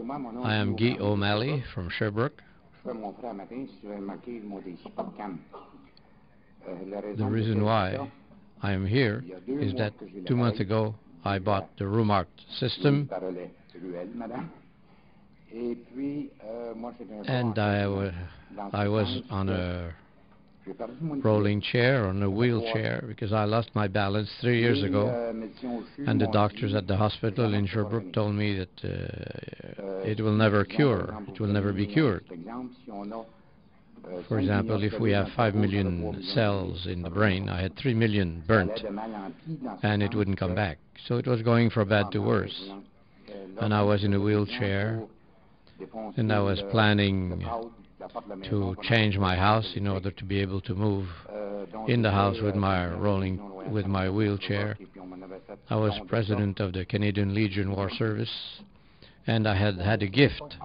I am Guy O'Malley from Sherbrooke. The reason why I am here is that 2 months ago I bought the RHUMART system, and I was on a rolling chair, on a wheelchair, because I lost my balance 3 years ago, and the doctors at the hospital in Sherbrooke told me that it will never be cured. For example, if we have 5 million cells in the brain, I had 3 million burnt, and it wouldn't come back. So it was going from bad to worse. And I was in a wheelchair, and I was planning to change my house in order to be able to move in the house with my wheelchair. I was president of the Canadian Legion War Service, and I had a gift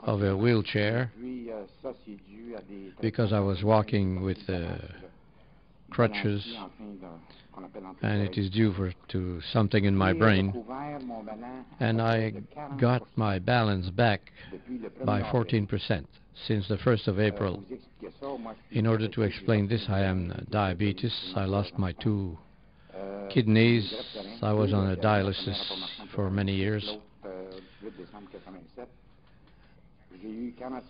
of a wheelchair because I was walking with crutches, and it is due to something in my brain, and I got my balance back by 14% since the 1st of April. In order to explain this, I am diabetes. I lost my 2 kidneys. I was on a dialysis for many years.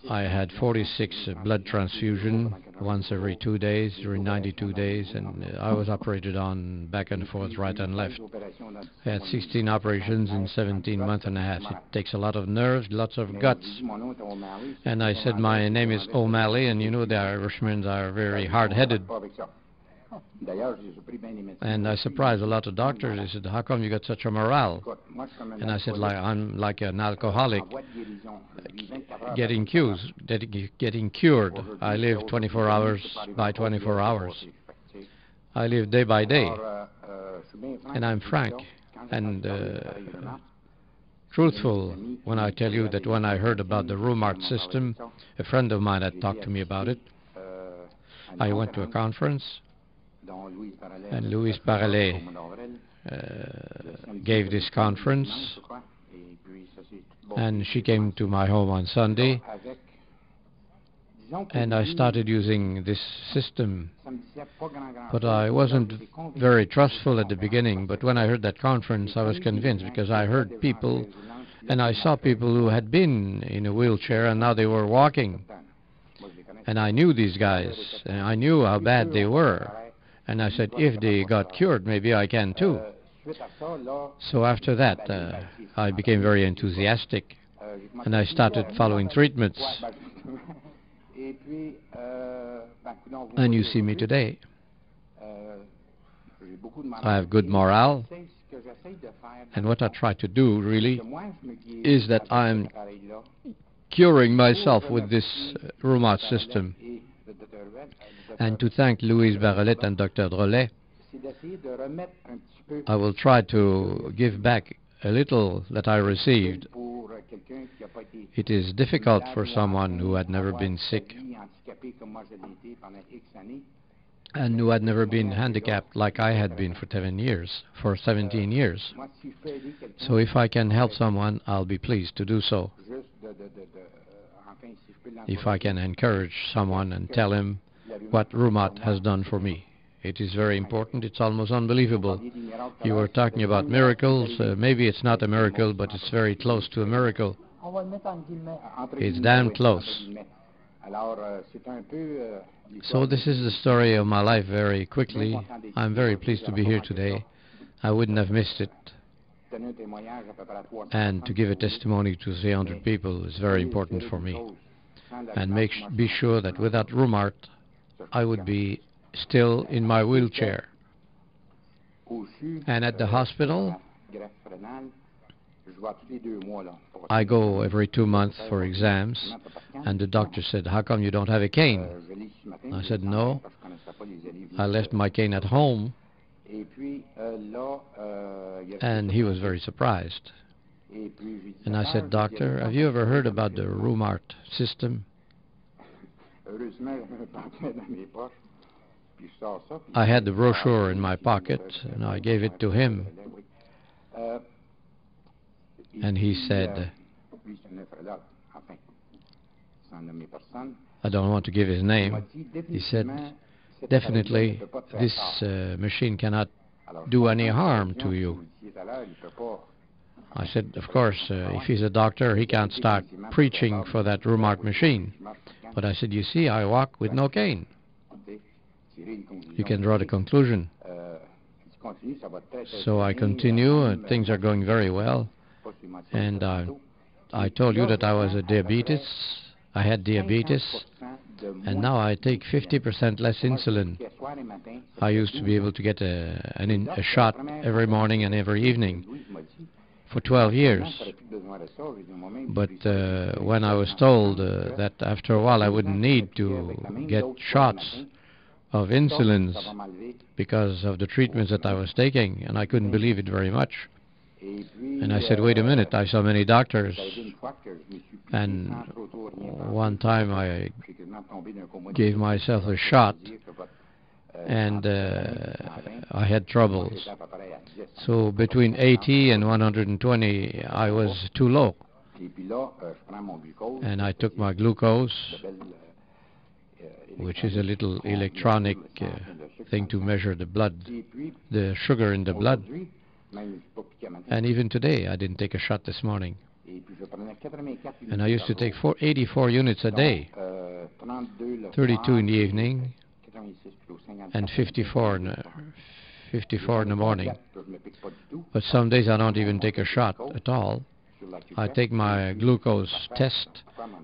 I had 46 blood transfusion once every 2 days during 92 days, and I was operated on back and forth, right and left. I had 16 operations in 17 months and a half. It takes a lot of nerves, lots of guts. And I said, my name is O'Malley, and you know the Irishmen are very hard-headed. And I surprised a lot of doctors. They said, how come you got such a morale? And I said, I'm like an alcoholic getting cured. I live 24 hours by 24 hours. I live day by day. And I'm frank and truthful when I tell you that when I heard about the RHUMART system, a friend of mine had talked to me about it. I went to a conference, and Louise Parallel gave this conference, and she came to my home on Sunday, and I started using this system. But I wasn't very trustful at the beginning, but when I heard that conference I was convinced, because I heard people, and I saw people who had been in a wheelchair and now they were walking. And I knew these guys, and I knew how bad they were. And I said, if they got cured, maybe I can too. So after that, I became very enthusiastic, and I started following treatments. And you see me today. I have good morale, and what I try to do really is that I'm curing myself with this RHUMART system. And to thank Louise Barolette and Dr. Drolet, I will try to give back a little that I received. It is difficult for someone who had never been sick and who had never been handicapped like I had been for 17 years. So if I can help someone, I'll be pleased to do so. If I can encourage someone and tell him what RHUMART has done for me. It is very important. It's almost unbelievable. You were talking about miracles. Maybe it's not a miracle, but it's very close to a miracle. It's damn close. So this is the story of my life very quickly. I'm very pleased to be here today. I wouldn't have missed it. And to give a testimony to 300 people is very important for me. And be sure that without RHUMART, I would be still in my wheelchair. And at the hospital, I go every 2 months for exams, and the doctor said, how come you don't have a cane? I said, no, I left my cane at home. And he was very surprised. And I said, doctor, have you ever heard about the RHUMART system? I had the brochure in my pocket, and I gave it to him. And he said, I don't want to give his name. He said, definitely this machine cannot do any harm to you. I said, of course, if he's a doctor, he can't start preaching for that RHUMART machine. But I said, you see, I walk with no cane. You can draw the conclusion. So I continue, and things are going very well. And I told you that I was a diabetes. I had diabetes, and now I take 50% less insulin. I used to be able to get a shot every morning and every evening for 12 years. But when I was told that after a while I wouldn't need to get shots of insulins because of the treatments that I was taking, and I couldn't believe it very much. And I said, wait a minute, I saw many doctors, and one time I gave myself a shot, and I had troubles. So between 80 and 120, I was too low. And I took my glucose, which is a little electronic thing to measure the blood, the sugar in the blood. And even today, I didn't take a shot this morning. And I used to take 84 units a day, 32 in the evening, and 54 in the morning. But some days I don't even take a shot at all. I take my glucose test,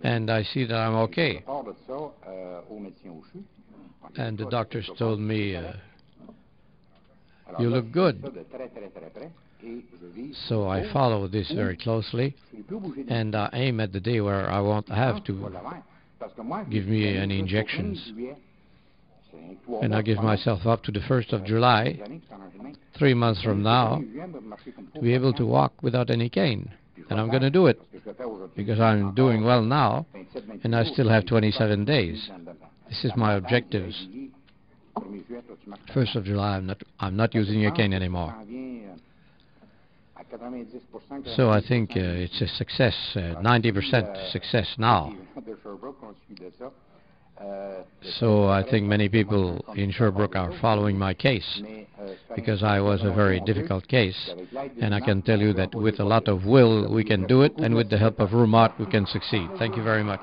and I see that I'm okay. And the doctors told me, you look good. So I follow this very closely, and I aim at the day where I won't have to give me any injections. And I give myself up to the 1st of July, 3 months from now, to be able to walk without any cane. And I'm going to do it, because I'm doing well now, and I still have 27 days. This is my objectives. 1st of July, I'm not using a cane anymore. So I think it's a success, 90% success now. So I think many people in Sherbrooke are following my case, because I was a very difficult case, and I can tell you that with a lot of will we can do it, and with the help of RHUMART we can succeed. Thank you very much.